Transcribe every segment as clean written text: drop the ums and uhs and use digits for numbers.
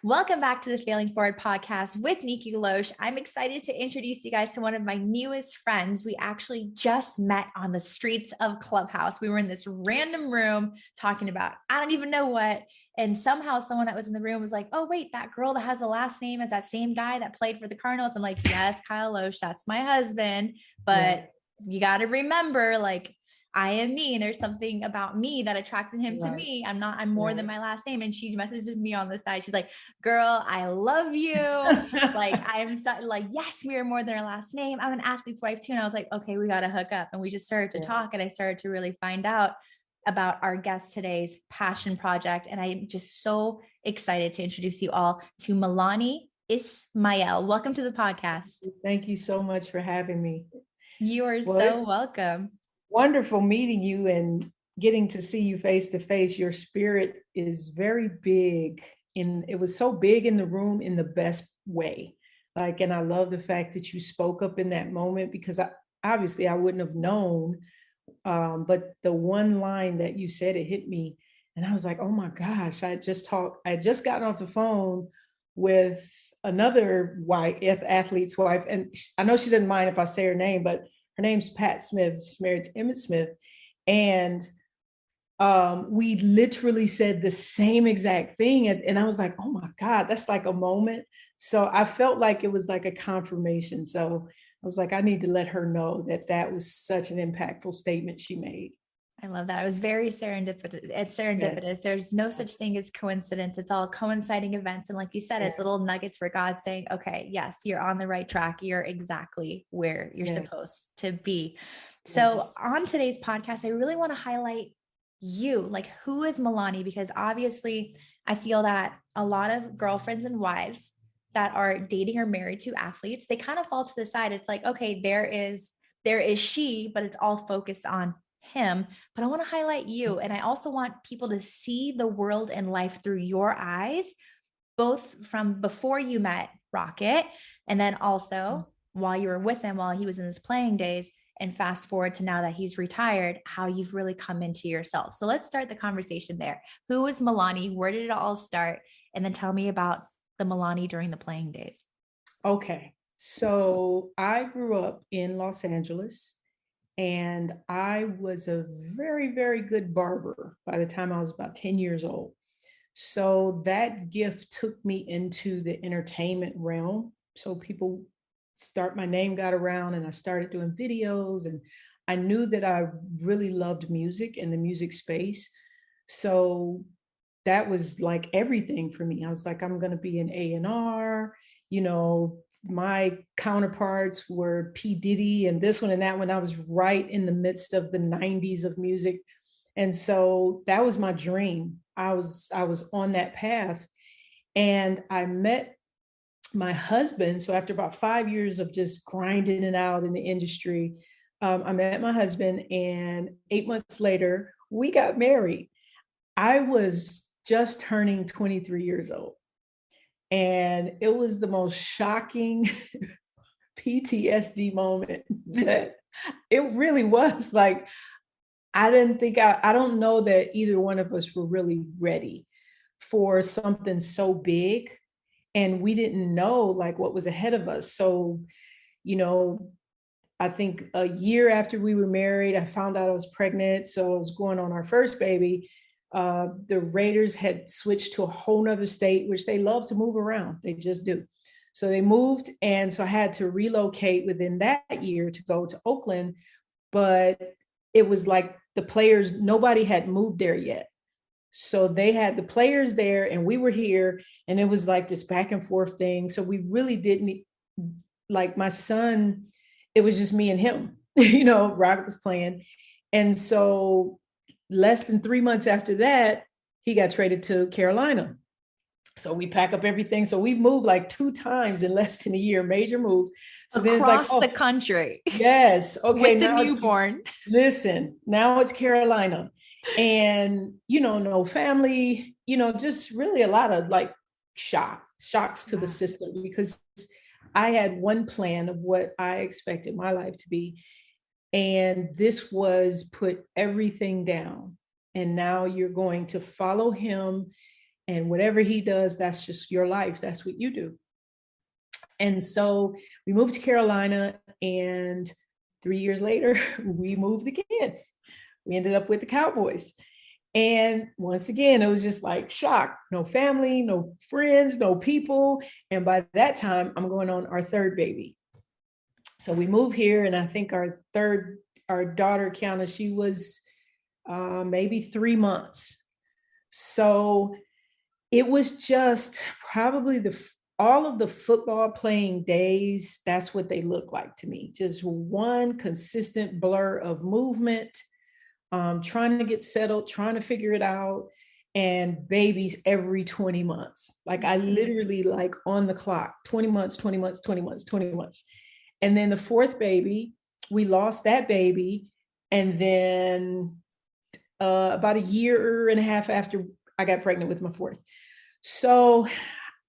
Welcome back to the Failing Forward podcast with Nikou. I'm excited to introduce you guys to one of my newest friends. We actually just met on the streets of Clubhouse. We were in this random room talking about, I don't even know what. And somehow someone that was in the room was like, oh, wait, that girl that has the last name is that same guy that played for the Cardinals. I'm like, yes, Kyle Loesch, that's my husband. But you got to remember, like, I am me. And there's something about me that attracted him to me. I'm more than my last name. And she messages me on the side. She's like, girl, I love you. Like, I am so, like, yes, we are more than our last name. I'm an athlete's wife too. And I was like, okay, we got to hook up. And we just started to talk. And I started to really find out about our guest today's passion project. And I'm just so excited to introduce you all to Melani Ismail. Welcome to the podcast. Thank you so much for having me. You are so welcome. Wonderful meeting you and getting to see you face to face. Your spirit is very big, and it was so big in the room in the best way. Like, and I love the fact that you spoke up in that moment, because obviously I wouldn't have known. But the one line that you said, it hit me, and I was like, oh my gosh, I just gotten off the phone with another athlete's wife, and I know she doesn't mind if I say her name, but her name's Pat Smith. She's married to Emmett Smith. And we literally said the same exact thing. And I was like, oh my God, that's like a moment. So I felt like it was like a confirmation. So I was like, I need to let her know that was such an impactful statement she made. I love that. It was very serendipitous. It's serendipitous. Yes. There's no such thing as coincidence. It's all coinciding events. And like you said, it's little nuggets where God's saying, okay, yes, you're on the right track. You're exactly where you're supposed to be. So on today's podcast, I really want to highlight you, like, who is Melani? Because obviously I feel that a lot of girlfriends and wives that are dating or married to athletes, they kind of fall to the side. It's like, okay, there is she, but it's all focused on him. But I want to highlight you. And I also want people to see the world and life through your eyes, both from before you met Rocket, and then also while you were with him, while he was in his playing days, and fast forward to now that he's retired, how you've really come into yourself. So let's start the conversation there. Who was Melani? Where did it all start? And then tell me about the Melani during the playing days. Okay. So I grew up in Los Angeles, and I was a very, very good barber by the time I was about 10 years old. So that gift took me into the entertainment realm. So my name got around, and I started doing videos, and I knew that I really loved music and the music space. So that was like everything for me. I was like, I'm going to be an A&R, my counterparts were P. Diddy and this one and that one. I was right in the midst of the 90s of music. And so that was my dream. I was on that path, and I met my husband. So after about 5 years of just grinding it out in the industry, I met my husband, and 8 months later, we got married. I was just turning 23 years old. And it was the most shocking PTSD moment that it really was. Like, I don't know that either one of us were really ready for something so big. And we didn't know like what was ahead of us. So, I think a year after we were married, I found out I was pregnant. So I was going on our first baby. The Raiders had switched to a whole nother state, which they love to move around. They just do. So they moved. And so I had to relocate within that year to go to Oakland. But it was like the players, nobody had moved there yet. So they had the players there and we were here, and it was like this back and forth thing. So we really didn't, like, my son, it was just me and him, Rocket was playing. And so less than 3 months after that, he got traded to Carolina. So we pack up everything. So we moved like 2 times in less than a year, major moves. So across the country. Yes. Okay. With the newborn. Listen, now it's Carolina, and, no family, just really a lot of like shocks to the system, because I had one plan of what I expected my life to be. And this was put everything down. And now you're going to follow him And whatever he does, that's just your life. That's what you do. And so we moved to Carolina, and 3 years later, we moved again. We ended up with the Cowboys. And once again, it was just like shock, no family, no friends, no people. And by that time, I'm going on our third baby. So we moved here, and I think our daughter, Kiana, she was maybe 3 months. So it was just probably all of the football playing days. That's what they look like to me. Just one consistent blur of movement, trying to get settled, trying to figure it out, and babies every 20 months. Like I literally like on the clock, 20 months, 20 months, 20 months, 20 months. And then the fourth baby, we lost that baby. And then about a year and a half after, I got pregnant with my fourth. So,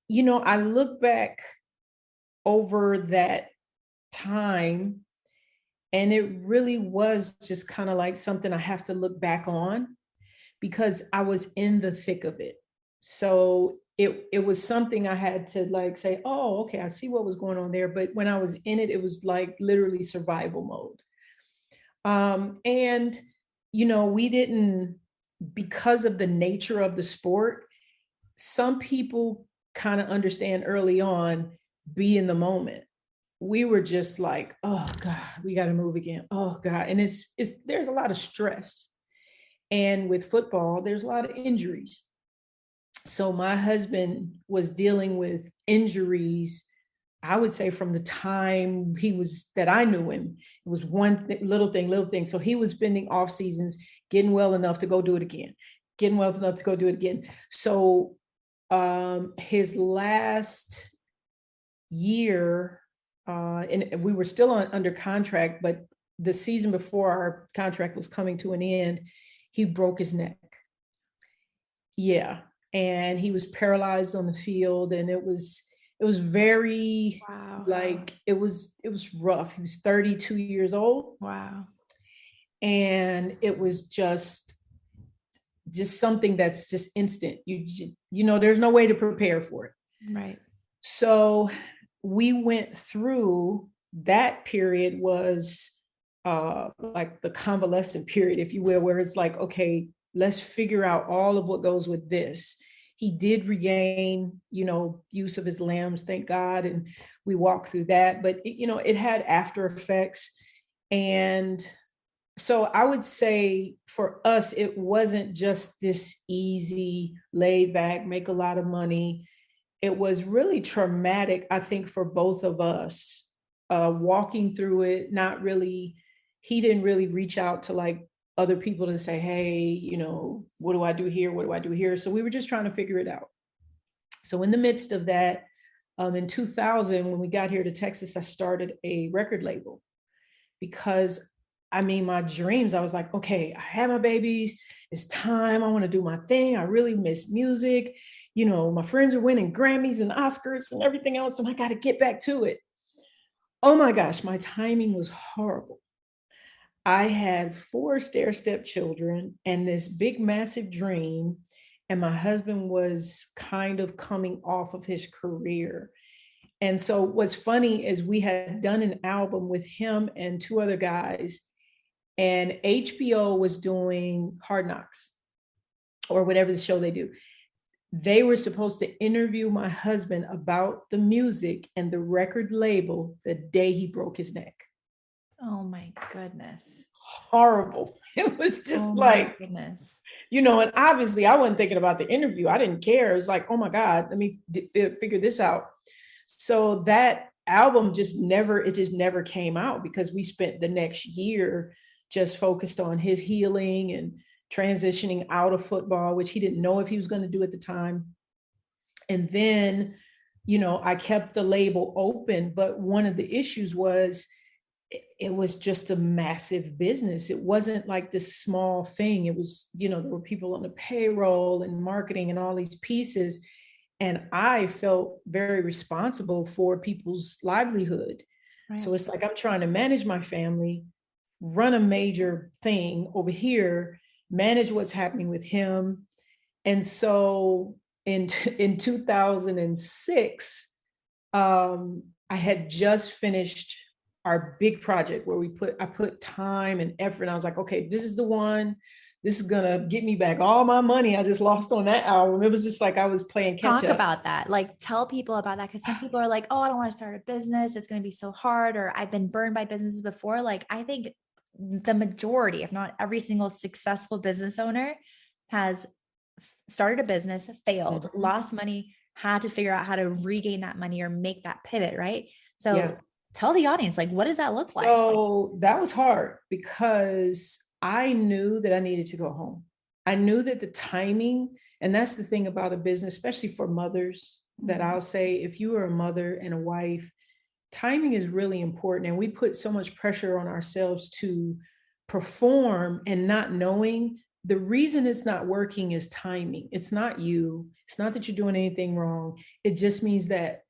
I look back over that time, and it really was just kind of like something I have to look back on, because I was in the thick of it. So it was something I had to like say, oh, okay, I see what was going on there. But when I was in it, it was like literally survival mode. And, we didn't, because of the nature of the sport, some people kind of understand early on, be in the moment. We were just like, oh God, we got to move again. Oh God. And there's a lot of stress. And with football, there's a lot of injuries. So my husband was dealing with injuries, I would say from the time that I knew him. It was little thing. So he was spending off seasons getting well enough to go do it again, So his last year, and we were still under contract, but the season before our contract was coming to an end, he broke his neck. Yeah. And he was paralyzed on the field, and it was very, wow. Like, it was rough. He was 32 years old. Wow. And it was just something that's just instant. There's no way to prepare for it. Right. So we went through that period, was like the convalescent period, if you will, where it's like, okay, let's figure out all of what goes with this. He did regain, use of his limbs, thank God. And we walked through that, but it had after effects. And so I would say for us, it wasn't just this easy, laid back, make a lot of money. It was really traumatic, I think, for both of us, walking through it. He didn't really reach out to like other people to say, hey, what do I do here? What do I do here? So we were just trying to figure it out. So in the midst of that, in 2000, when we got here to Texas, I started a record label, because my dreams, I was like, okay, I have my babies. It's time. I want to do my thing. I really miss music. My friends are winning Grammys and Oscars and everything else, and I got to get back to it. Oh my gosh, my timing was horrible. I had 4 stair-step children and this big, massive dream. And my husband was kind of coming off of his career. And so what's funny is we had done an album with him and 2 other guys, and HBO was doing Hard Knocks or whatever the show they do. They were supposed to interview my husband about the music and the record label the day he broke his neck. Oh my goodness. Horrible. It was just goodness. And obviously I wasn't thinking about the interview. I didn't care. It was like, oh my God, let me figure this out. So that album just never came out, because we spent the next year just focused on his healing and transitioning out of football, which he didn't know if he was going to do at the time. And then, I kept the label open, but one of the issues was it was just a massive business. It wasn't like this small thing. It was, there were people on the payroll and marketing and all these pieces. And I felt very responsible for people's livelihood. Right. So it's like, I'm trying to manage my family, run a major thing over here, manage what's happening with him. And so in 2006, I had just finished our big project where I put time and effort. And I was like, okay, this is the one. This is gonna get me back all my money I just lost on that album. It was just like I was playing catch Talk up. about that. Like, tell people about that, because some people are like, oh, I don't want to start a business. It's going to be so hard. Or I've been burned by businesses before. Like, I think the majority, if not every single successful business owner, has started a business, failed, lost money, had to figure out how to regain that money or make that pivot, right? So Yeah. tell the audience, like, what does that look like? So that was hard because I knew that I needed to go home. I knew that the timing, and that's the thing about a business, especially for mothers, that I'll say, if you are a mother and a wife, timing is really important. And we put so much pressure on ourselves to perform, and not knowing the reason it's not working is timing. It's not you. It's not that you're doing anything wrong. It just means that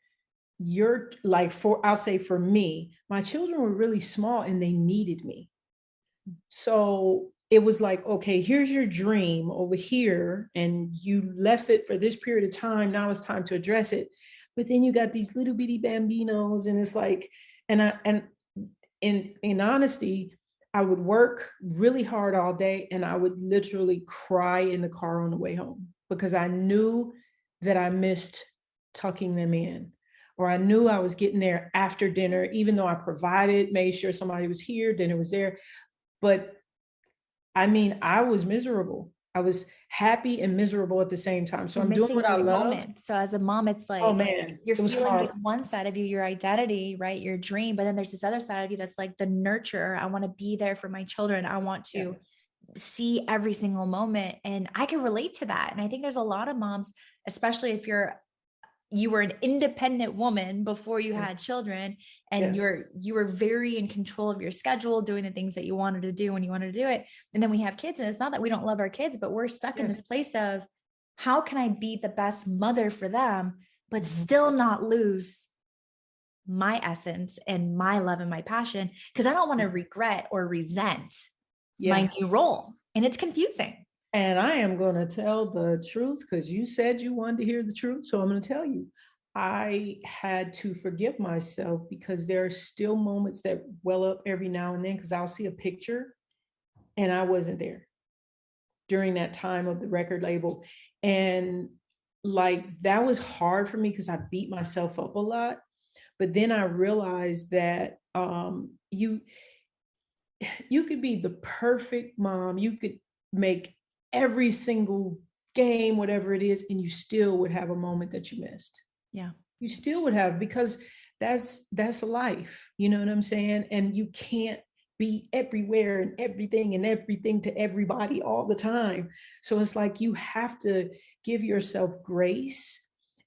you're like, I'll say for me, my children were really small and they needed me. So it was like, okay, here's your dream over here, and you left it for this period of time. Now it's time to address it. But then you got these little bitty bambinos, and it's like, and in honesty, I would work really hard all day, and I would literally cry in the car on the way home because I knew that I missed tucking them in, or I knew I was getting there after dinner, even though I made sure somebody was here, dinner was there. But I mean, I was miserable. I was happy and miserable at the same time. So I'm doing what I love. Moment. So as a mom, it's like, oh man, you're feeling hard. this one side of you, your identity, right? Your dream. But then there's this other side of you that's like the nurturer. I want to be there for my children. I want to see every single moment. And I can relate to that. And I think there's a lot of moms, especially if you were an independent woman before you had children, and you were very in control of your schedule, doing the things that you wanted to do when you wanted to do it. And then we have kids, and it's not that we don't love our kids, but we're stuck in this place of, how can I be the best mother for them, but still not lose my essence and my love and my passion? Because I don't want to regret or resent my new role. And it's confusing. And I am going to tell the truth because you said you wanted to hear the truth. So I'm going to tell you, I had to forgive myself because there are still moments that well up every now and then, because I'll see a picture and I wasn't there during that time of the record label. And like, that was hard for me because I beat myself up a lot. But then I realized that you could be the perfect mom. You could make every single game, whatever it is, and you still would have a moment that you missed. Yeah. You still would have, because that's life. You know what I'm saying? And you can't be everywhere and everything to everybody all the time. So it's like, you have to give yourself grace,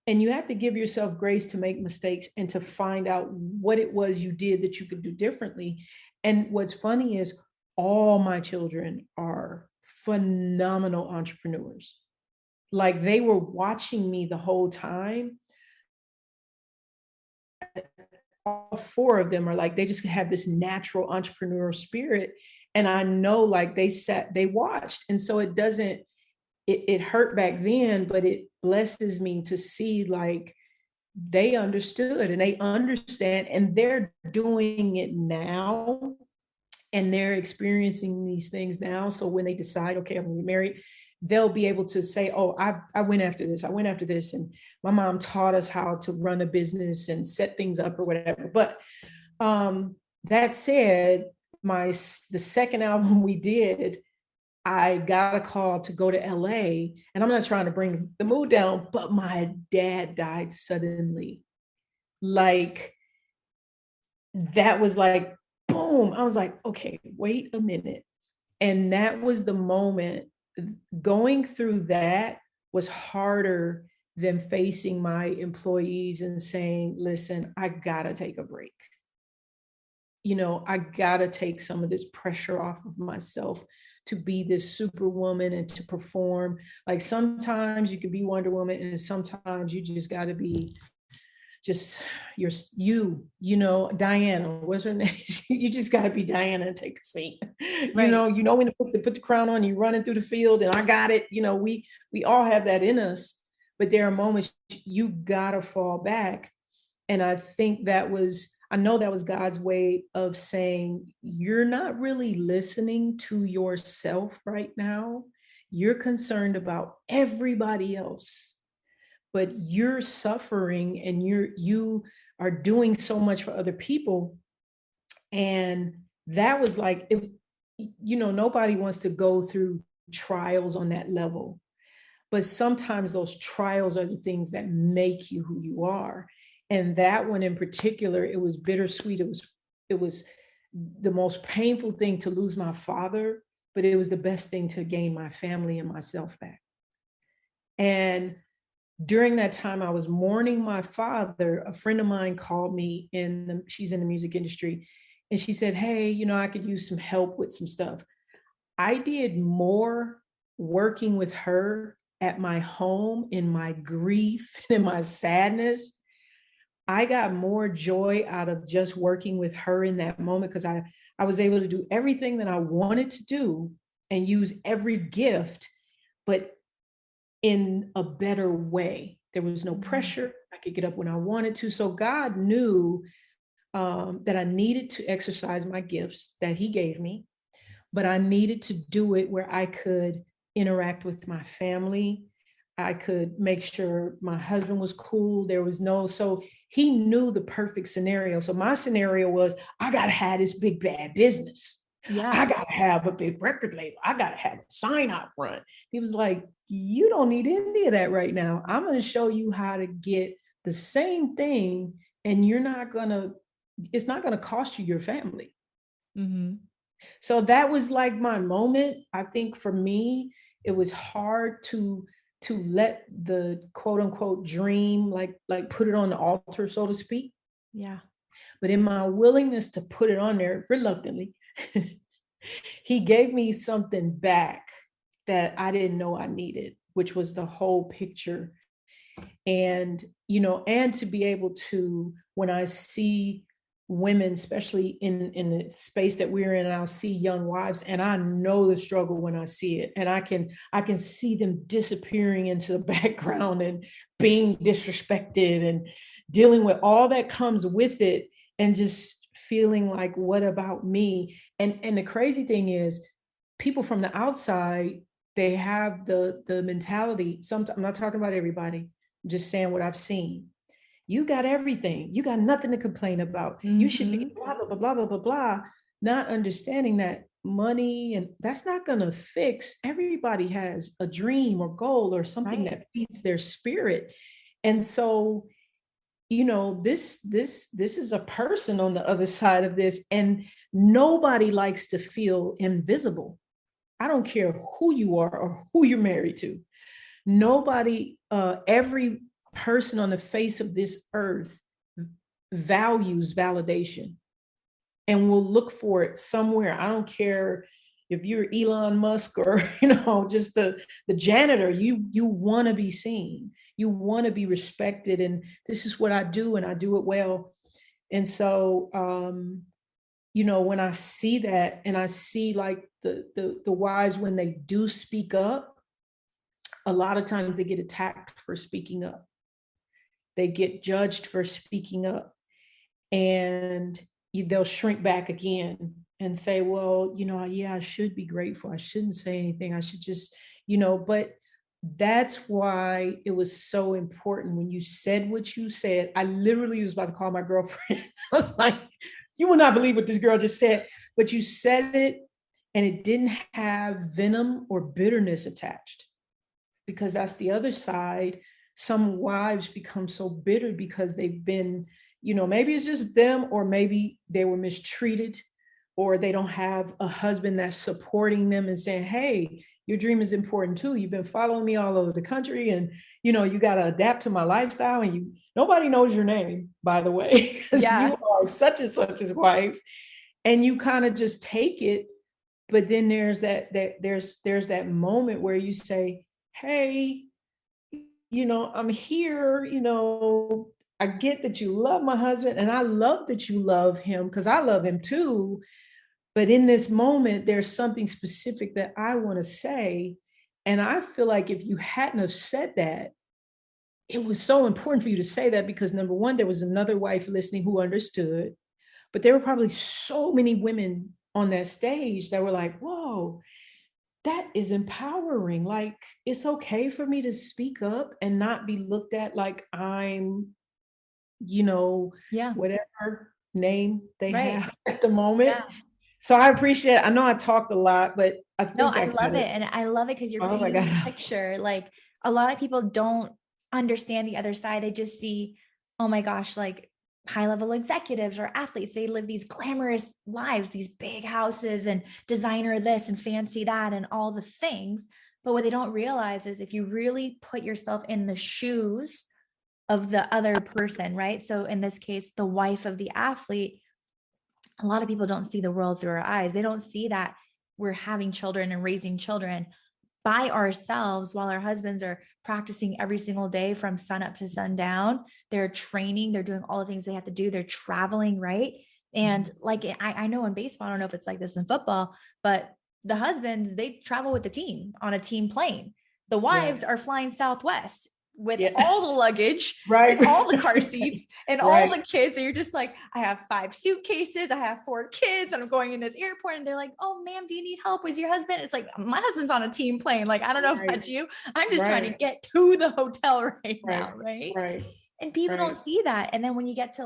and you have to give yourself grace to make mistakes and to find out what it was you did that you could do differently. And what's funny is all my children are phenomenal entrepreneurs. Like, they were watching me the whole time. All four of them are like, they just have this natural entrepreneurial spirit. And I know, like, they watched. And so it hurt back then, but it blesses me to see, like, they understood and they understand, and they're doing it now. And they're experiencing these things now. So when they decide, okay, I'm gonna get married, they'll be able to say, oh, I went after this. And my mom taught us how to run a business and set things up or whatever. But that said, the second album we did, I got a call to go to LA, and I'm not trying to bring the mood down, but my dad died suddenly. Like, that was like, boom. I was like, okay, wait a minute. And that was the moment. Going through that was harder than facing my employees and saying, listen, I gotta take a break. You know, I gotta take some of this pressure off of myself to be this superwoman and to perform. Like, sometimes you can be Wonder Woman, and sometimes you just gotta be just you know, Diana, what's her name? You just got to be Diana and take a seat. Right. You know when to put the crown on, you running through the field, and I got it. You know, we all have that in us, but there are moments you gotta fall back. And I know that was God's way of saying, you're not really listening to yourself right now. You're concerned about everybody else, but you're suffering and you are doing so much for other people. And that was like, if, nobody wants to go through trials on that level, but sometimes those trials are the things that make you who you are. And that one in particular, it was bittersweet. It was the most painful thing to lose my father, but it was the best thing to gain my family and myself back. And during that time I was mourning my father, a friend of mine called me, she's in the music industry, and she said, hey, I could use some help with some stuff. I did more working with her at my home in my grief and in my sadness. I got more joy out of just working with her in that moment, because I was able to do everything that I wanted to do and use every gift, but in a better way. There was no pressure. I could get up when I wanted to. So God knew that I needed to exercise my gifts that He gave me, but I needed to do it where I could interact with my family. I could make sure my husband was cool. So He knew the perfect scenario. So my scenario was, I got to have this big bad business. Yeah. I got to have a big record label. I got to have a sign out front. He was like, you don't need any of that right now. I'm going to show you how to get the same thing, and it's not going to cost you your family. Mm-hmm. So that was like my moment. I think for me, it was hard to let the quote unquote dream, like put it on the altar, so to speak. Yeah. But in my willingness to put it on there reluctantly, He gave me something back that I didn't know I needed, which was the whole picture. And, and to be able to, when I see women, especially in the space that we're in, and I'll see young wives, and I know the struggle when I see it, and I can see them disappearing into the background and being disrespected and dealing with all that comes with it, and just feeling like, what about me? And the crazy thing is, people from the outside, they have the mentality. I'm not talking about everybody, I'm just saying what I've seen. You got everything. You got nothing to complain about. Mm-hmm. You should be blah, blah, blah, blah, blah, blah, blah. Not understanding that money, and that's not going to fix. Everybody has a dream or goal or something that feeds their spirit. And so, this is a person on the other side of this, and nobody likes to feel invisible. I don't care who you are or who you're married to. Nobody, every person on the face of this earth values validation and will look for it somewhere. I don't care if you're Elon Musk or, just the janitor, you want to be seen. You want to be respected. And this is what I do, and I do it well. And so, when I see that, and I see like the wives, when they do speak up, a lot of times they get attacked for speaking up. They get judged for speaking up, and they'll shrink back again and say, well, yeah, I should be grateful. I shouldn't say anything. I should just, but that's why it was so important when you said what you said. I literally was about to call my girlfriend. I was like, you will not believe what this girl just said, but you said it, and it didn't have venom or bitterness attached, because that's the other side. Some wives become so bitter because they've been, maybe it's just them, or maybe they were mistreated, or they don't have a husband that's supporting them and saying, hey, your dream is important too. You've been following me all over the country, and, you got to adapt to my lifestyle, and nobody knows your name, by the way, because you are such and such's wife, and you kind of just take it. But then there's there's that moment where you say, hey, I'm here, I get that you love my husband, and I love that you love him, because I love him too. But in this moment, there's something specific that I want to say. And I feel like if you hadn't have said that, it was so important for you to say that, because number one, there was another wife listening who understood, but there were probably so many women on that stage that were like, whoa, that is empowering. Like, it's okay for me to speak up and not be looked at like I'm, Yeah. whatever name they Right. have at the moment. Yeah. So I appreciate it. I know I talked a lot, but I No, think I I got love it. it. And I love it because you're Oh my painting the God. picture. Like a lot of people don't understand the other side. They just see, oh my gosh, like high level executives or athletes, they live these glamorous lives, these big houses and designer this and fancy that and all the things. But what they don't realize is if you really put yourself in the shoes of the other person, right? So in this case, the wife of the athlete, a lot of people don't see the world through our eyes. They don't see that we're having children and raising children by ourselves while our husbands are practicing every single day from sun up to sundown. They're training, they're doing all the things they have to do, they're traveling, right? And like I know in baseball, I don't know if it's like this in football, but the husbands, they travel with the team on a team plane. The Yeah. wives are flying Southwest with Yeah. all the luggage Right. and all the car seats and all Right. the kids. And you're just like, I have 5 suitcases, I have 4 kids, and I'm going in this airport. And they're like, oh, ma'am, do you need help with your husband? It's like, my husband's on a team plane. Like, I don't know Right. about you. I'm just trying to Right. get to the hotel right Right. now. Right. Right. And people Right. don't see that. And then when you get to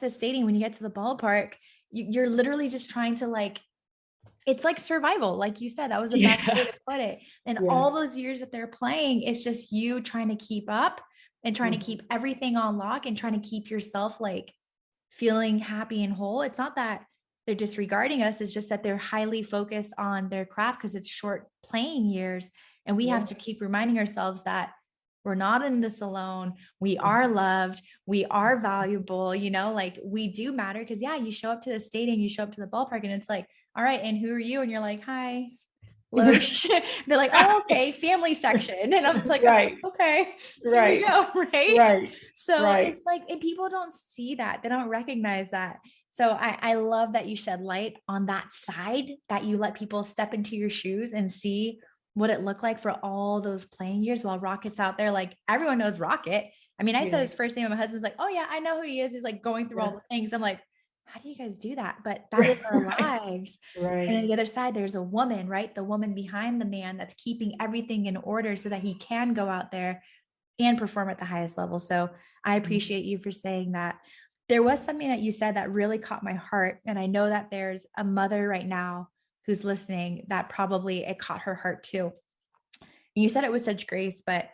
the stadium, when you get to the ballpark, you're literally just trying to like, it's like survival. Like you said, that was the best way Yeah. to put it. And Yeah. all those years that they're playing, it's just you trying to keep up and trying to keep everything on lock and trying to keep yourself like feeling happy and whole. It's not that they're disregarding us. It's just that they're highly focused on their craft because it's short playing years. And we have Yeah. to keep reminding ourselves that we're not in this alone. We are loved. We are valuable, like we do matter. Cause yeah, you show up to the stadium, you show up to the ballpark and it's like, all right, and who are you? And you're like, hi, Loesch. They're like, oh, okay, family section. And I'm just like, Right. okay, here we Right. go. Right. Right. So Right. it's like, and people don't see that. They don't recognize that. So I love that you shed light on that side, that you let people step into your shoes and see what it looked like for all those playing years while Rocket's out there. Like everyone knows Rocket. I mean, I said Yeah. his first name and my husband's like, oh yeah, I know who he is. He's like going through all Yeah. the things. I'm like, how do you guys do that? But that is our Right. lives. Right. And on the other side, there's a woman, right? The woman behind the man that's keeping everything in order so that he can go out there and perform at the highest level. So I appreciate you for saying that. There was something that you said that really caught my heart. And I know that there's a mother right now who's listening that probably it caught her heart too. And you said it with such grace, but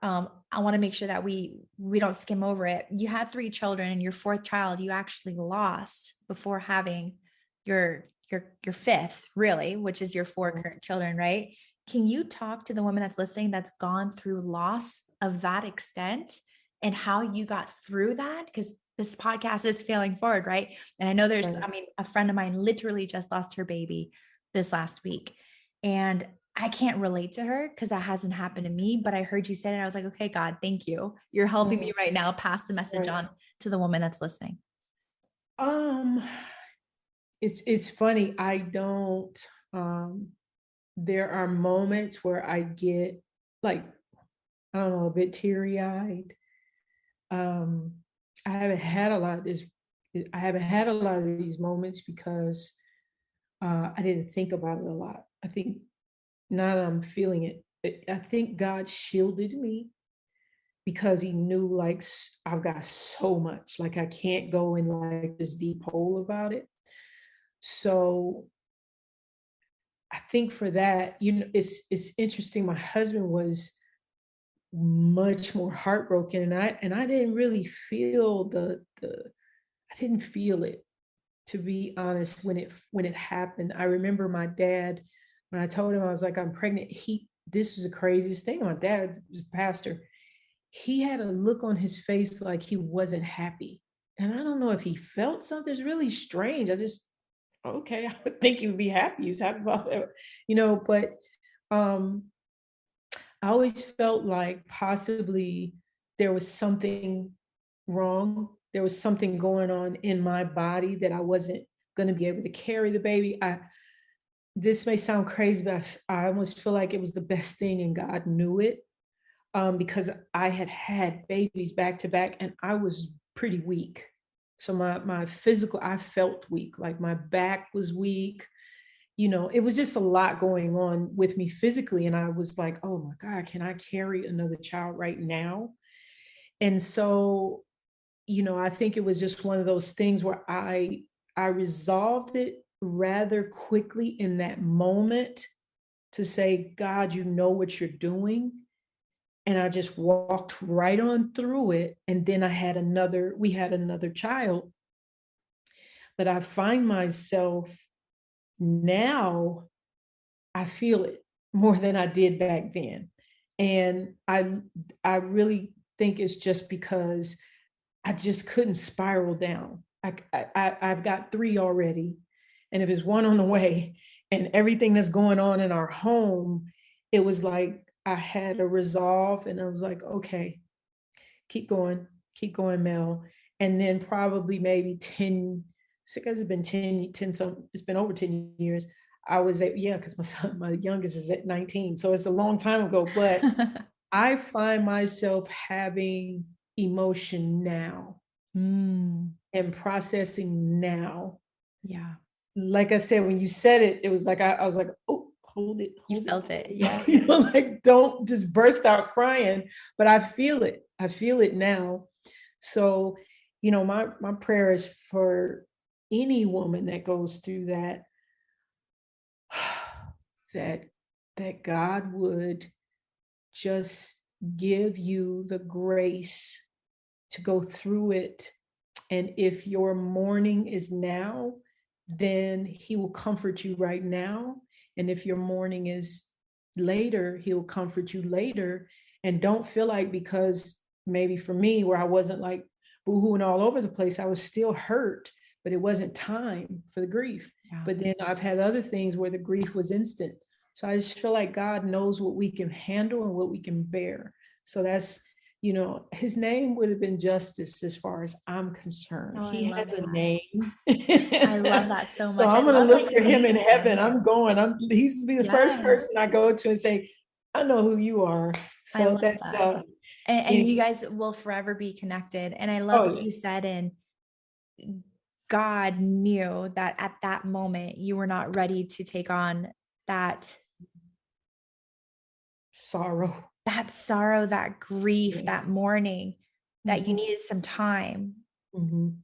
I want to make sure that we don't skim over it. You had 3 children, and your 4th child you actually lost before having your 5th, really, which is your 4 current children, right? Can you talk to the woman that's listening that's gone through loss of that extent and how you got through that? Because this podcast is failing forward, right? And I know there's, Right. I mean, a friend of mine literally just lost her baby this last week. And I can't relate to her because that hasn't happened to me, but I heard you say it and I was like, okay, God, thank you. You're helping me right now pass the message Right. on to the woman that's listening. Um, it's funny. I don't, there are moments where I get like, I don't know, a bit teary-eyed. Um, I haven't had a lot of this, I haven't had a lot of these moments because I didn't think about it a lot. I think now that I'm feeling it, I think God shielded me because he knew like I've got so much, like I can't go in like this deep hole about it. So I think for that, it's interesting. My husband was much more heartbroken, and I didn't really feel the I didn't feel it, to be honest, when it happened. I remember my dad, when I told him I was like, I'm pregnant, this was the craziest thing. My dad was a pastor. He had a look on his face like he wasn't happy. And I don't know if he felt something. It's really strange. Okay, I would think he would be happy. He was happy about it, but um, I always felt like possibly there was something wrong. There was something going on in my body that I wasn't going to be able to carry the baby. This may sound crazy, but I almost feel like it was the best thing and God knew it. because I had had babies back to back and I was pretty weak. So my physical, I felt weak, like my back was weak. It was just a lot going on with me physically. And I was like, oh my God, can I carry another child right now? And so, I think it was just one of those things where I resolved it rather quickly in that moment to say, God, you know what you're doing. And I just walked right on through it. And then we had another child. But I find myself now, I feel it more than I did back then. And I really think it's just because I just couldn't spiral down. I've got 3 already. And if there's one on the way and everything that's going on in our home, it was like I had a resolve and I was like, okay, keep going, Mel. And then probably maybe 10, it's been 10, some, it's been over 10 years. I was because my youngest is at 19. So it's a long time ago, but I find myself having emotion now and processing now. Yeah. Like I said, when you said it, it was like, I was like, oh, hold it. You felt it. Yeah. Like don't just burst out crying, but I feel it. I feel it now. So, my prayer is for any woman that goes through that, that God would just give you the grace to go through it. And if your mourning is now, then he will comfort you right now. And if your mourning is later, he'll comfort you later. And don't feel like, because maybe for me, where I wasn't like boohooing all over the place, I was still hurt, but it wasn't time for the grief. Yeah. But then I've had other things where the grief was instant. So I just feel like God knows what we can handle and what we can bear. So that's, his name would have been Justice as far as I'm concerned. Oh, he has a that. name. I love that so much. So I'm going to look for him in heaven. Too. I'm going. He's be the first person I go to and say, I know who you are. So I love that. And you guys will forever be connected. And I love what you said. And God knew that at that moment you were not ready to take on that sorrow, that grief, that mourning, that you needed some time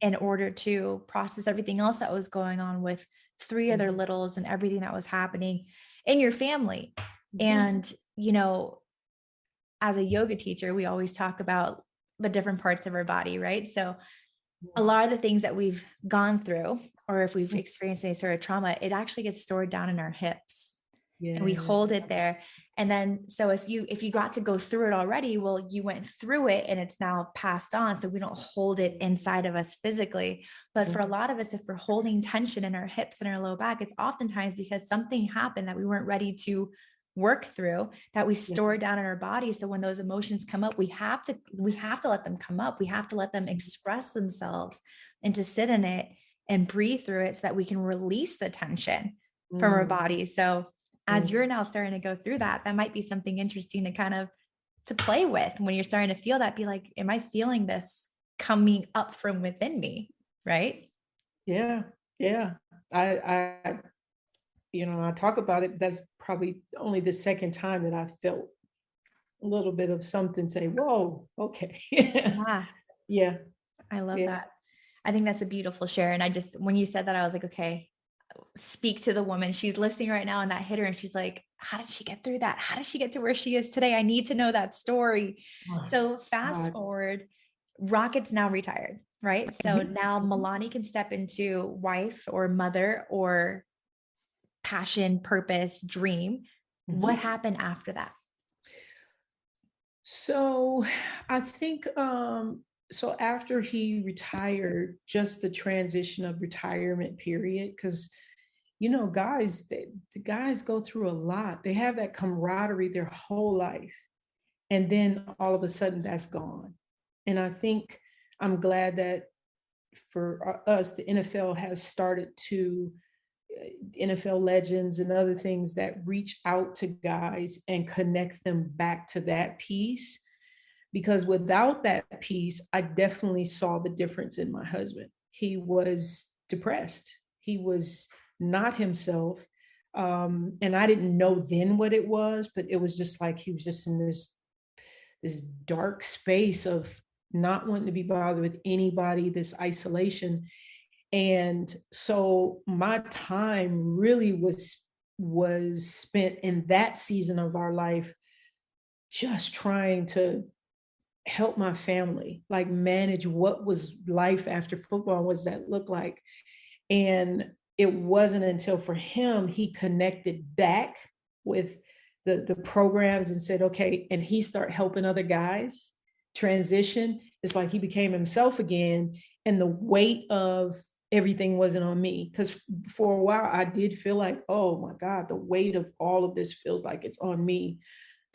in order to process everything else that was going on with 3 other littles and everything that was happening in your family. And, as a yoga teacher, we always talk about the different parts of our body, right? So a lot of the things that we've gone through, or if we've experienced any sort of trauma, it actually gets stored down in our hips. And we hold it there. And then, so if you got to go through it already, well, you went through it and it's now passed on. So we don't hold it inside of us physically. But for a lot of us, if we're holding tension in our hips and our low back, it's oftentimes because something happened that we weren't ready to work through, that we store down in our body. So when those emotions come up, we have to let them come up. We have to let them express themselves and to sit in it and breathe through it so that we can release the tension from our body. So as you're now starting to go through that might be something interesting to kind of to play with when you're starting to feel that, be like, am I feeling this coming up from within me? Right. Yeah. Yeah. I talk about it. That's probably only the second time that I felt a little bit of something say, whoa, okay. Yeah. I love that. I think that's a beautiful share. And when you said that, I was like, okay, speak to the woman. She's listening right now and that hit her. And she's like, how did she get through that? How did she get to where she is today? I need to know that story. So fast forward, Rocket's now retired, right? So now Melani can step into wife or mother or passion, purpose, dream. What happened after that? So I think, so after he retired, just the transition of retirement period, because guys, the guys go through a lot. They have that camaraderie their whole life. And then all of a sudden that's gone. And I think I'm glad that for us, the NFL has started to NFL legends and other things that reach out to guys and connect them back to that piece. Because without that piece, I definitely saw the difference in my husband. He was depressed. He was not himself. And I didn't know then what it was, but it was just like he was just in this dark space of not wanting to be bothered with anybody, this isolation. And so my time really was spent in that season of our life just trying to help my family, like manage what was life after football, what does that look like. And it wasn't until for him he connected back with the programs and said, okay, and he started helping other guys transition. It's like he became himself again, and the weight of everything wasn't on me. Because for a while I did feel like, oh my God, the weight of all of this feels like it's on me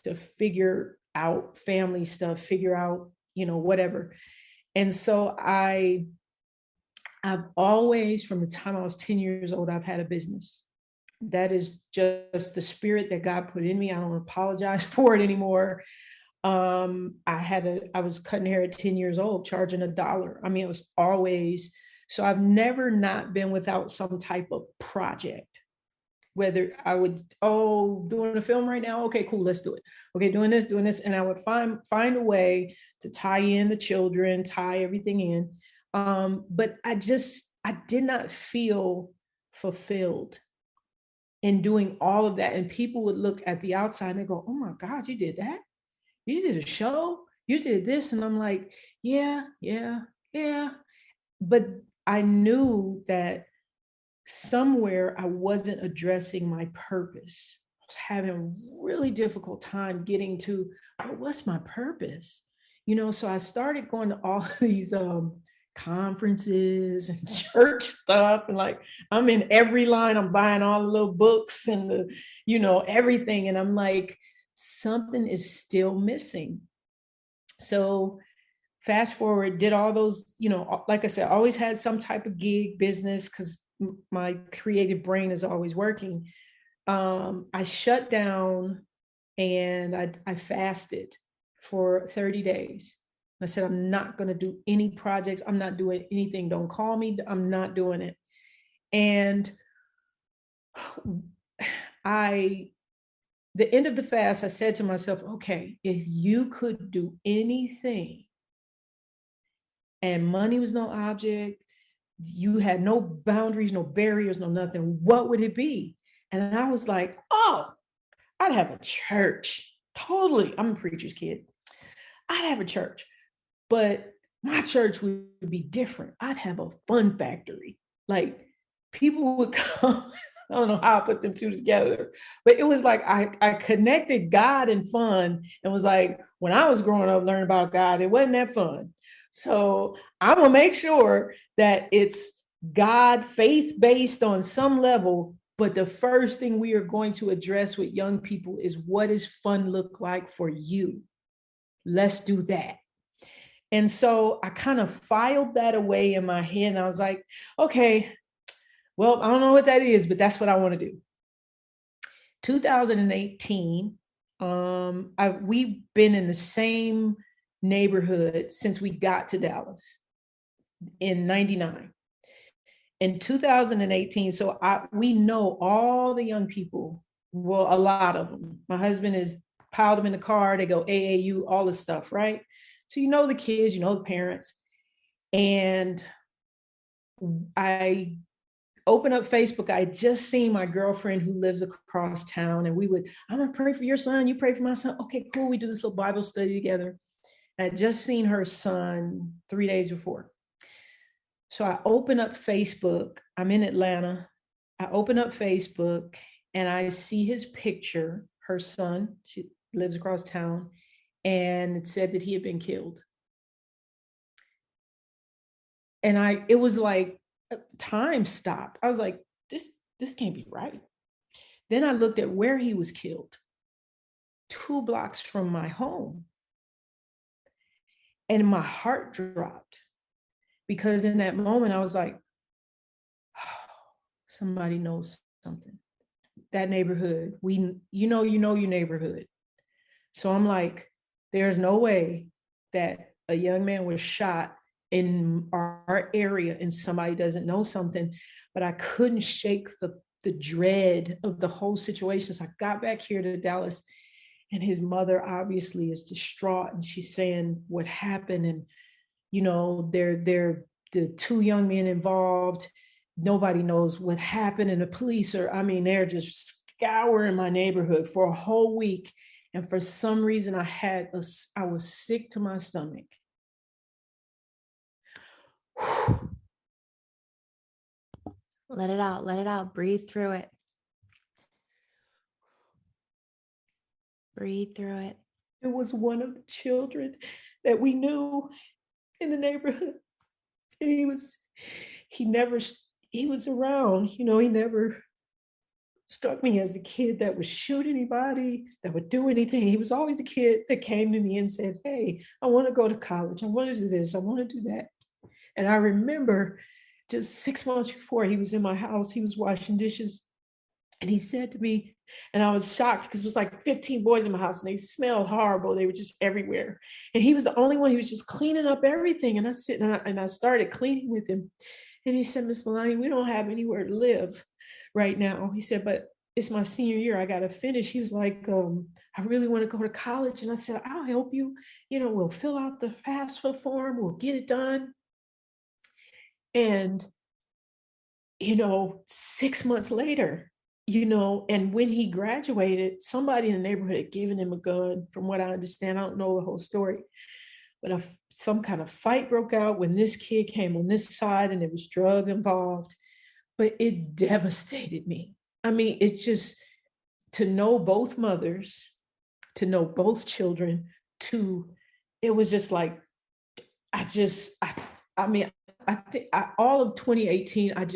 to figure out family stuff, figure out, whatever. And so I've always, from the time I was 10 years old, I've had a business. That is just the spirit that God put in me. I don't apologize for it anymore. I was cutting hair at 10 years old, charging $1. I mean, it was always, so I've never not been without some type of project. Whether I would, doing a film right now, okay, cool, let's do it. Okay, doing this, and I would find a way to tie in the children, tie everything in. But I did not feel fulfilled in doing all of that. And people would look at the outside and they go, oh my God, you did that? You did a show? You did this? And I'm like, yeah. But I knew that somewhere I wasn't addressing my purpose. I was having a really difficult time getting to, what's my purpose? So I started going to all these conferences and church stuff, and like I'm in every line, I'm buying all the little books and everything, and I'm like, something is still missing. So fast forward, did all those, like I said, always had some type of gig business because my creative brain is always working. I shut down and I fasted for 30 days. I said, I'm not going to do any projects. I'm not doing anything. Don't call me. I'm not doing it. And the end of the fast, I said to myself, okay, if you could do anything and money was no object, you had no boundaries, no barriers, no nothing, what would it be? And I was like, I'd have a church. Totally. I'm a preacher's kid. I'd have a church, but my church would be different. I'd have a fun factory. Like people would come. I don't know how I put them two together, but it was like I connected God and fun, and was like, when I was growing up learning about God, it wasn't that fun. So I'm gonna make sure that it's God faith-based on some level. But the first thing we are going to address with young people is, what does fun look like for you? Let's do that. And so I kind of filed that away in my head, and I was like, okay, well, I don't know what that is, but that's what I want to do. 2018, we've been in the same neighborhood since we got to Dallas in 99. In 2018, so we know all the young people, well, a lot of them. My husband has piled them in the car, they go AAU, all this stuff, right? So the kids, the parents. And I open up Facebook. I had just seen my girlfriend who lives across town, and I'm gonna pray for your son, you pray for my son. Okay, cool. We do this little Bible study together. I had just seen her son 3 days before. So I open up Facebook. I'm in Atlanta. I open up Facebook and I see his picture, her son, she lives across town, and it said that he had been killed. And it was like time stopped. I was like, this can't be right. Then I looked at where he was killed, 2 blocks from my home. And my heart dropped, because in that moment I was like, oh, somebody knows something. That neighborhood, you know your neighborhood. So I'm like, there's no way that a young man was shot in our area and somebody doesn't know something. But I couldn't shake the dread of the whole situation. So I got back here to Dallas, and his mother obviously is distraught, and she's saying what happened. And they're the two young men involved. Nobody knows what happened, and the police they're just scouring my neighborhood for a whole week. And for some reason, I was sick to my stomach. Let it out. Let it out. Breathe through it. Breathe through it. It was one of the children that we knew in the neighborhood. And he was around, he never struck me as the kid that would shoot anybody, that would do anything. He was always a kid that came to me and said, hey, I want to go to college. I want to do this. I want to do that. And I remember just 6 months before, he was in my house, he was washing dishes. And he said to me, and I was shocked because it was like 15 boys in my house and they smelled horrible. They were just everywhere. And he was the only one. He was just cleaning up everything. And I started cleaning with him. And he said, Miss Melani, we don't have anywhere to live right now. He said, but it's my senior year. I got to finish. He was like, I really want to go to college. And I said, I'll help you. We'll fill out the FAFSA form. We'll get it done. And, 6 months later, and when he graduated, somebody in the neighborhood had given him a gun, from what I understand. I don't know the whole story, but some kind of fight broke out when this kid came on this side and there was drugs involved. But it devastated me. It just, to know both mothers, to know both children, it was just like, I think all of 2018, I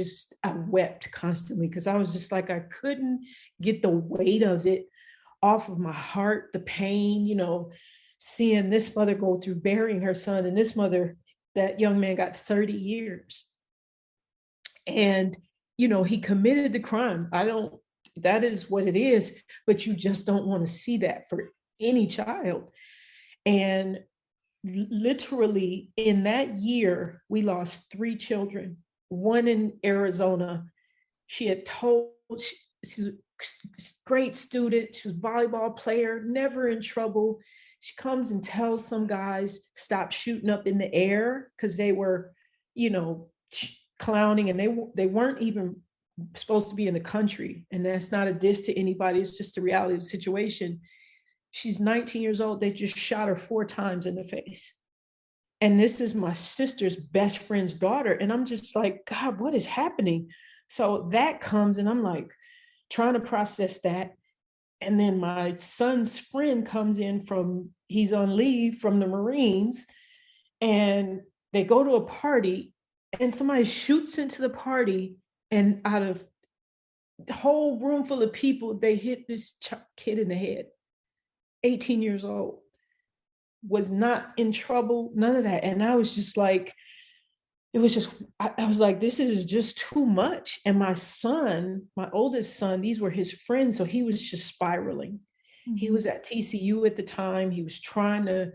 wept constantly because I was just like, I couldn't get the weight of it off of my heart, the pain, seeing this mother go through burying her son, and this mother, that young man got 30 years. And, he committed the crime. That is what it is, but you just don't want to see that for any child. And literally in that year, we lost 3 children, one in Arizona. She had told, she was a great student. She was a volleyball player, never in trouble. She comes and tells some guys, stop shooting up in the air, because they were, clowning, and they weren't even supposed to be in the country. And that's not a diss to anybody. It's just the reality of the situation. She's 19 years old. They just shot her 4 times in the face. And this is my sister's best friend's daughter. And I'm just like, God, what is happening? So that comes, and I'm like trying to process that. And then my son's friend comes in he's on leave from the Marines, and they go to a party, and somebody shoots into the party, and out of the whole room full of people, they hit this kid in the head. 18 years old, was not in trouble, none of that. And I was just like, I was like, this is just too much. And my son, my oldest son, these were his friends. So he was just spiraling. Mm-hmm. He was at TCU at the time. He was trying to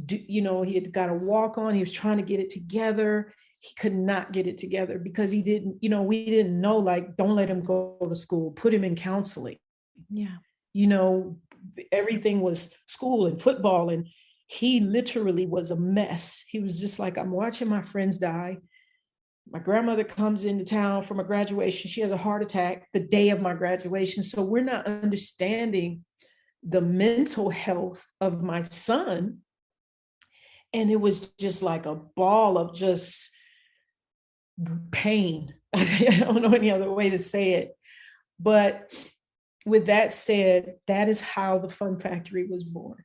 do, he had got a walk on. He was trying to get it together. He could not get it together because he didn't, we didn't know, like, don't let him go to school, put him in counseling. Yeah. Everything was school and football, and he literally was a mess. He was just like, I'm watching my friends die. My grandmother comes into town for my graduation. She has a heart attack the day of my graduation. So we're not understanding the mental health of my son. And it was just like a ball of just pain. I don't know any other way to say it. But with that said, that is how the Fun Factory was born.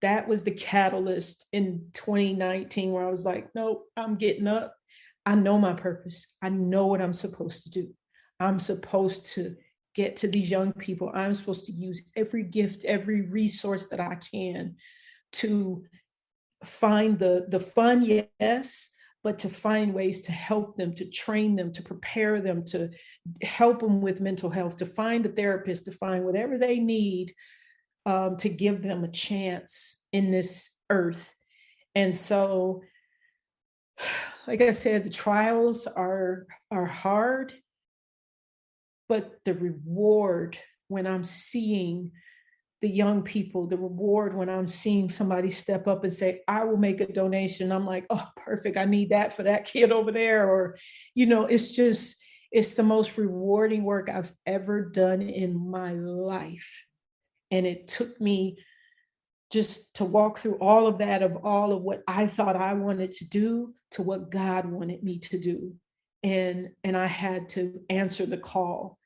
That was the catalyst in 2019 where I was like, no, I'm getting up. I know my purpose. I know what I'm supposed to do. I'm supposed to get to these young people. I'm supposed to use every gift, every resource that I can to find the fun, yes, but to find ways to help them, to train them, to prepare them, to help them with mental health, to find a therapist, to find whatever they need, to give them a chance in this earth. And so, like I said, the trials are hard, but the reward when I'm seeing the young people, the reward when I'm seeing somebody step up and say, I will make a donation. I'm like, oh, perfect. I need that for that kid over there. Or, it's the most rewarding work I've ever done in my life. And it took me just to walk through all of that, of all of what I thought I wanted to do to what God wanted me to do. And I had to answer the call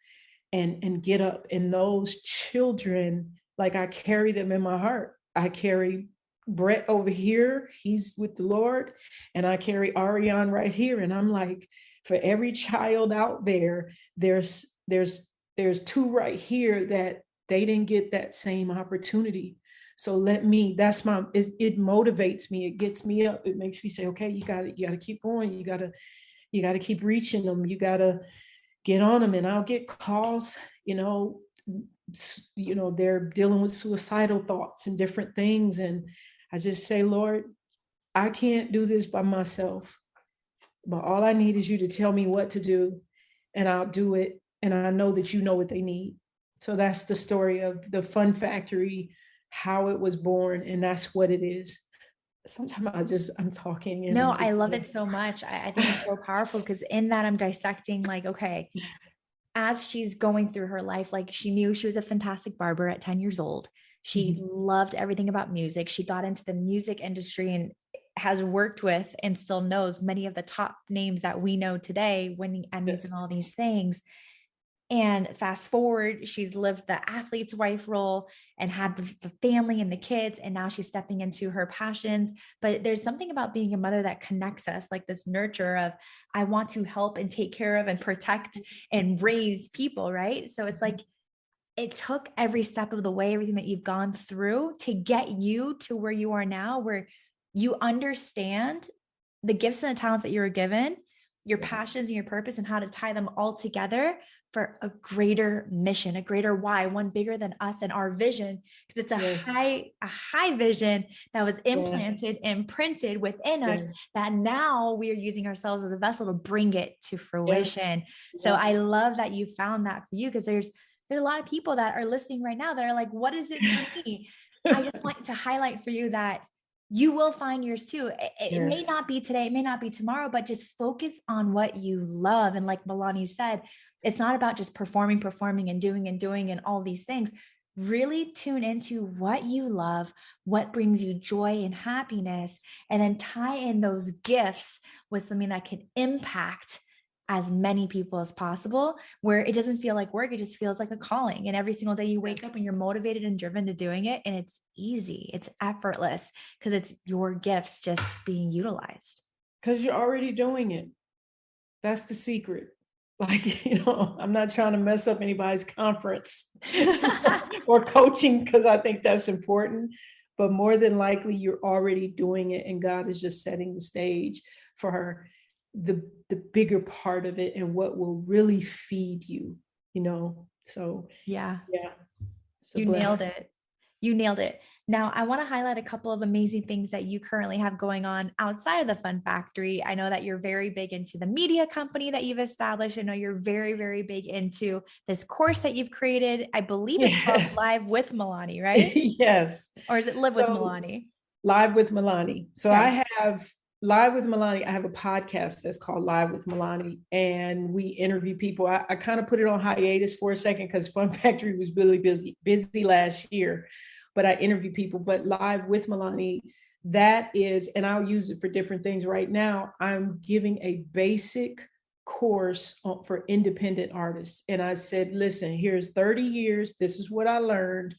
and get up. And those children, like, I carry them in my heart. I carry Brett over here, he's with the Lord, and I carry Ariane right here. And I'm like, for every child out there, there's two right here that they didn't get that same opportunity. So it motivates me. It gets me up. It makes me say, okay, you got to keep going. You got to keep reaching them. You got to get on them. And I'll get calls, they're dealing with suicidal thoughts and different things. And I just say, Lord, I can't do this by myself, but all I need is you to tell me what to do, and I'll do it. And I know that you know what they need. So that's the story of the Fun Factory, how it was born, and that's what it is. Sometimes I'm talking. And no, I love it so much. I think it's so powerful, because in that I'm dissecting, like, okay, as she's going through her life, like, she knew she was a fantastic barber at 10 years old. She loved everything about music. She got into the music industry and has worked with and still knows many of the top names that we know today, winning Emmys and all these things. And fast forward, she's lived the athlete's wife role and had the family and the kids. And now she's stepping into her passions. But there's something about being a mother that connects us, like this nurture of, I want to help and take care of and protect and raise people, right? So it's like, it took every step of the way, everything that you've gone through to get you to where you are now, where you understand the gifts and the talents that you were given, your passions and your purpose, and how to tie them all together for a greater mission, a greater why, one bigger than us and our vision. Because it's a high vision that was implanted and printed within us, that now we are using ourselves as a vessel to bring it to fruition. So I love that you found that for you, because there's a lot of people that are listening right now that are like, what is it for me? I just want to highlight for you that you will find yours too. It may not be today, it may not be tomorrow, but just focus on what you love. And like Melani said, it's not about just performing and doing and all these things. Really tune into what you love, what brings you joy and happiness, and then tie in those gifts with something that can impact as many people as possible, where it doesn't feel like work. It just feels like a calling. And every single day you wake up and you're motivated and driven to doing it. And it's easy. It's effortless, because it's your gifts just being utilized. Because you're already doing it. That's the secret. Like, I'm not trying to mess up anybody's conference or coaching, because I think that's important. But more than likely, you're already doing it. And God is just setting the stage for her. The bigger part of it and what will really feed you, so You nailed it. You nailed it. Now, I want to highlight a couple of amazing things that you currently have going on outside of the Fun Factory. I know that you're very big into the media company that you've established. I know you're very, very big into this course that you've created. I believe it's called Live with Melani, right? Yes. Or is it Live with Melani? Live with Melani. So I have Live with Melani. I have a podcast that's called Live with Melani, and we interview people. I kind of put it on hiatus for a second because Fun Factory was really busy last year, but I interview people. But Live with Melani, that is, and I'll use it for different things. Right now, I'm giving a basic course for independent artists. And I said, listen, here's 30 years. This is what I learned.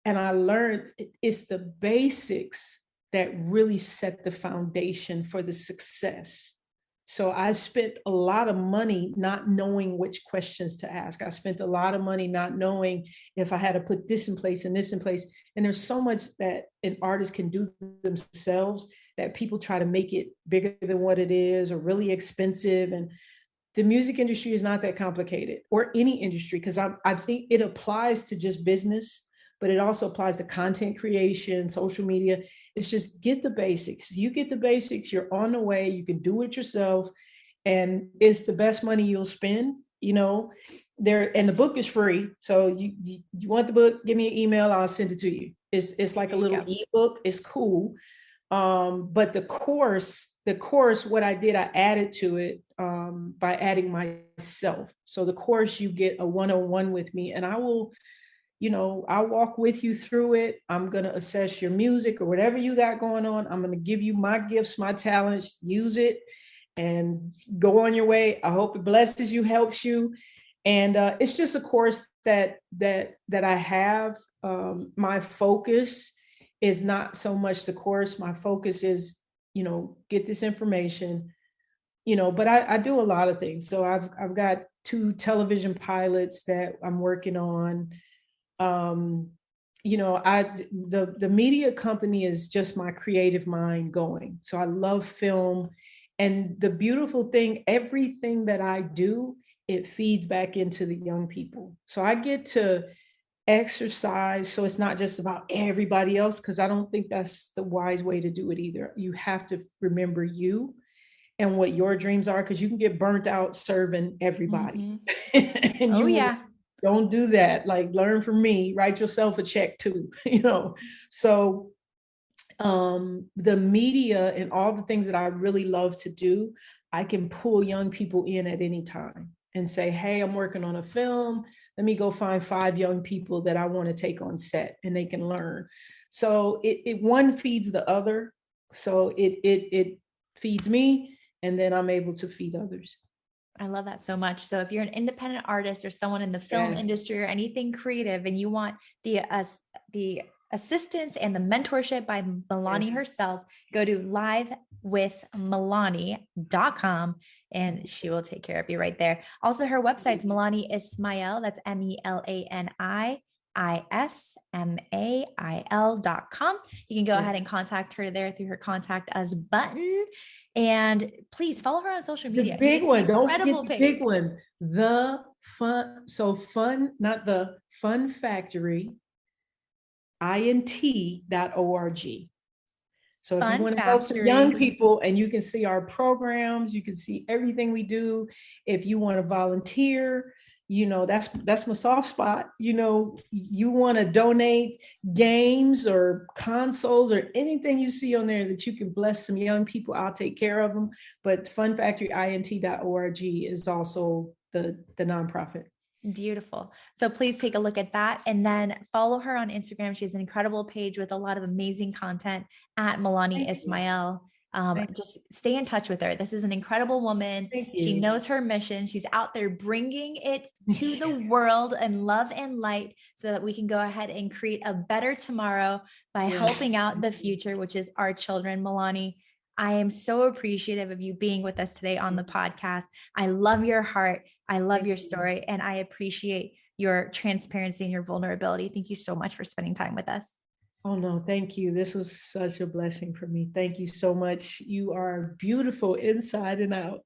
And I learned it's the basics that really set the foundation for the success. So I spent a lot of money not knowing which questions to ask. I spent a lot of money not knowing if I had to put this in place and this in place. And there's so much that an artist can do themselves that people try to make it bigger than what it is or really expensive. And the music industry is not that complicated, or any industry, because I think it applies to just business, but it also applies to content creation, social media. It's just get the basics. You get the basics, you're on the way, you can do it yourself, and it's the best money you'll spend, there. And the book is free. So you want the book, give me an email, I'll send it to you. It's like a little ebook. It's cool. But the course, what I did, I added to it by adding myself. So the course, you get a one-on-one with me, and I will, I'll walk with you through it. I'm going to assess your music or whatever you got going on. I'm going to give you my gifts, my talents, use it and go on your way. I hope it blesses you, helps you. And it's just a course that I have. My focus is not so much the course. My focus is, get this information, but I do a lot of things. So I've got 2 television pilots that I'm working on. The media company is just my creative mind going. So I love film. And the beautiful thing, everything that I do, it feeds back into the young people. So I get to exercise. So it's not just about everybody else, because I don't think that's the wise way to do it either. You have to remember you and what your dreams are, because you can get burnt out serving everybody. And don't do that. Like, learn from me, write yourself a check too, So the media and all the things that I really love to do, I can pull young people in at any time and say, hey, I'm working on a film. Let me go find 5 young people that I want to take on set, and they can learn. So it one feeds the other. So it feeds me, and then I'm able to feed others. I love that so much. So if you're an independent artist or someone in the film industry or anything creative, and you want the assistance and the mentorship by Melani herself, go to livewithmelani.com and she will take care of you right there. Also, her website's Melani Ismail. That's MElaniIsmail.com. You can go ahead and contact her there through her contact us button. And please follow her on social media. The big one, don't forget the big one. The fun, not the Fun Factory, int.org. So if you want to help some young people, and you can see our programs, you can see everything we do. If you want to volunteer, that's my soft spot. You want to donate games or consoles or anything you see on there that you can bless some young people, I'll take care of them. But funfactoryint.org is also the nonprofit. Beautiful. So please take a look at that, and then follow her on Instagram. She has an incredible page with a lot of amazing content at Melani Ismail. Just stay in touch with her. This is an incredible woman. She knows her mission. She's out there bringing it to the world and love and light, so that we can go ahead and create a better tomorrow by helping out the future, which is our children. Melani, I am so appreciative of you being with us today on the podcast. I love your heart. I love your story, and I appreciate your transparency and your vulnerability. Thank you so much for spending time with us. Oh, no, thank you. This was such a blessing for me. Thank you so much. You are beautiful inside and out.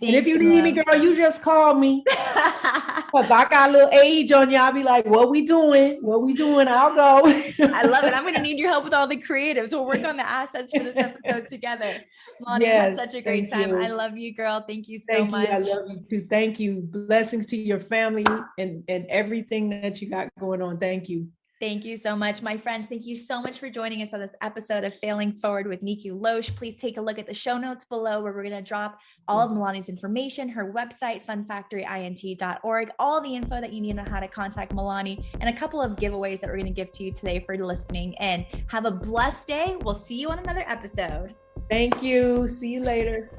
And if you need me, girl, you just call me. Because I got a little age on you. I'll be like, what we doing? I'll go. I love it. I'm going to need your help with all the creatives. We'll work on the assets for this episode together. Melani, had such a great time. I love you, girl. Thank you so much. I love you too. Thank you. Blessings to your family and everything that you got going on. Thank you. Thank you so much, my friends. Thank you so much for joining us on this episode of Failing Forward with Nikou Loesch. Please take a look at the show notes below, where we're going to drop all of Melani's information, her website, funfactoryint.org, all the info that you need on how to contact Melani, and a couple of giveaways that we're going to give to you today for listening. And have a blessed day. We'll see you on another episode. Thank you. See you later.